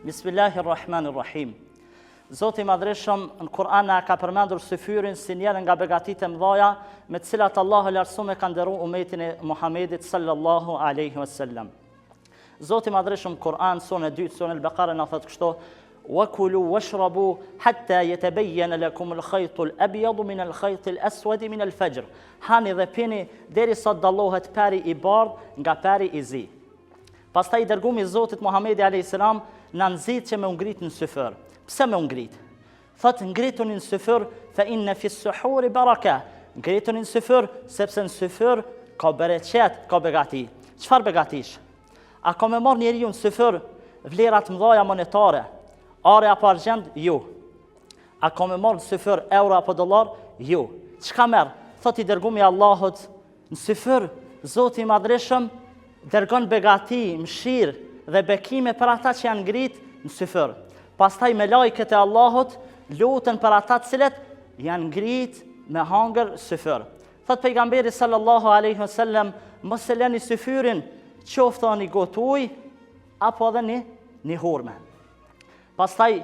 Bismillahirrahmanirrahim. Zoti i Madhreshëm në Kur'an na ka përmendur syfyrin si njërin nga begatitë e mëdha me të cilat Allahu lartësuar ka nderuar umetin e Muhamedit sallallahu alaihi wasallam. Zoti i Madhreshëm Kur'an surën e 2 surën Al-Baqara na thotë kështu: "Wakulu washrabu hatta yatabayyana lakum al-khayt al-abyad min al-khayt al-aswad min al-fajr." Hani dhe pini derisa dallohet pari i bardh nga pari i zi. Pastaj dërgumi i Zotit Muhamedi alayhis salam na nxit që me u ngrit në syfër. Pse me u ngrit? Thot ngrituni në syfër fa inna fi as-suhur baraka. Ngrituni në syfër sepse në syfër ka bereqet, ka begati. Çfarë begatish? A ka me marr njeriu në syfër vlerat mëdha monetare? Are apo argjend? Jo. A ka me marr në syfër euro apo dollar? Jo. Çka merr? Thot i dërgumi i Allahut në syfër Zoti i Madhreshëm dërgon begati, mëshirë dhe bekime për ata që janë ngrit në syfër. Pastaj me lajket e Allahut lutën për ata të cilët janë ngrit me hangër syfër. Thot pejgamberi sallallahu alaihi wasallam, mos e lëni syfyrin qoftë një gotë ujë apo edhe një hurme. Pastaj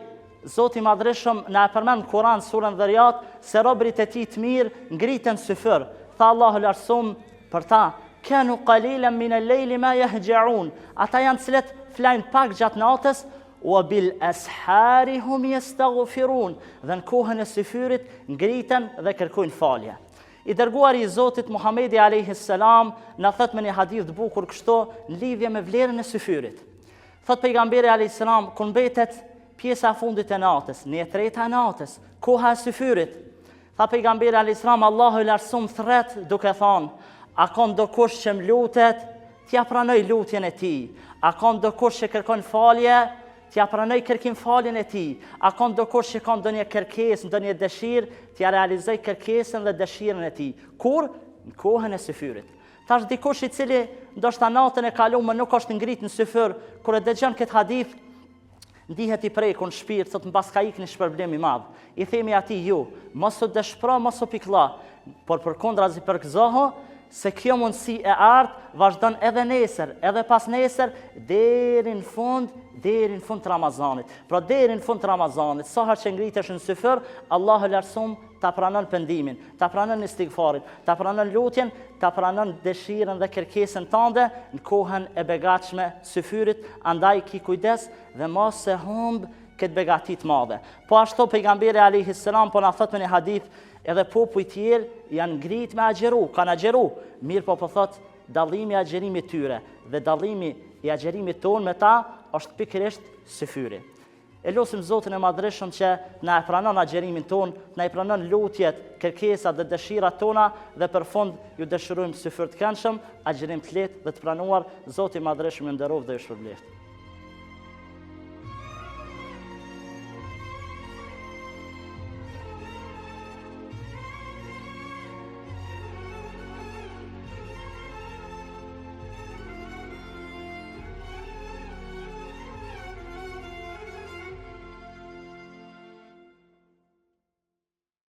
Zoti i Madhreshëm na e përmend në Kur'an surën Dhariyat se robërit e tij të mirë ngritën syfër. Tha Allahu lartësuam për ta: "Kanu qalilan min al-layli ma yahja'un." Ata janë cilët flajnë pak gjatë natës, wa bil ashari hum yastaghfirun. Dhe në kohën e syfyrit ngritën dhe kërkojnë falje. I dërguari i Zotit Muhamedi alayhis salam na thot me një hadith të bukur kështu në lidhje me vlerën e syfyrit. Thot pejgamberi alayhis salam, kur mbetet pjesa e fundit e natës, në e treta e natës, koha e syfyrit, tha pejgamberi alayhis salam, Allahu i lartësuar thret duke thënë: "A ka ndokush që më lutet, t'ja pranoj lutjen e tij. A ka ndokush që kërkon falje, t'ja pranoj kërkim faljen e tij. A ka ndokush që ka ndonjë kërkesë, ndonjë dëshirë, t'ja realizoj kërkesën dhe dëshirën e tij." Kur? Në kohën e syfyrit. Tash dikush i cili ndoshta natën e kaluar nuk është ngrit në syfyr, kur e dëgjon këtë hadith, ndihet i prekur në shpirt, thot mbas ka ikë një shpërblim i madh. I themi atij, "Jo, mos u dëshpëro, mos u pikëlla, por përkundrazi përgëzoho se kjo mundësi e art vazhdon edhe nesër, edhe pas nesër, deri në fund të Ramazanit." Pra deri në fund të Ramazanit, sa herë që ngritesh në syfër, Allahu lartësuam ta pranon pendimin, ta pranon istighfarin, ta pranon lutjen, ta pranon dëshirën dhe kërkesën tënde në kohën e begatshme syfyrit. Andaj ki kujdes dhe mos se humb këtë begati të madhe. Po ashtu pejgamberi alayhis salam po na thot në një hadith, edhe popuj tjerë janë ngrit me agjeru, kanë agjeru, mirë po thot dallimi i agjerimit tyre dhe dallimi i agjerimit tonë me ta është pikërisht syfyri. E lutim Zotin e Madhreshëm që na e pranon agjerimin tonë, na e pranon lutjet, kërkesat dhe dëshirat tona dhe për fund ju dëshirojmë syfyr të këndshëm, agjerim të lehtë dhe të pranuar. Zoti i Madhreshëm ju nderoj dhe ju shpërblet.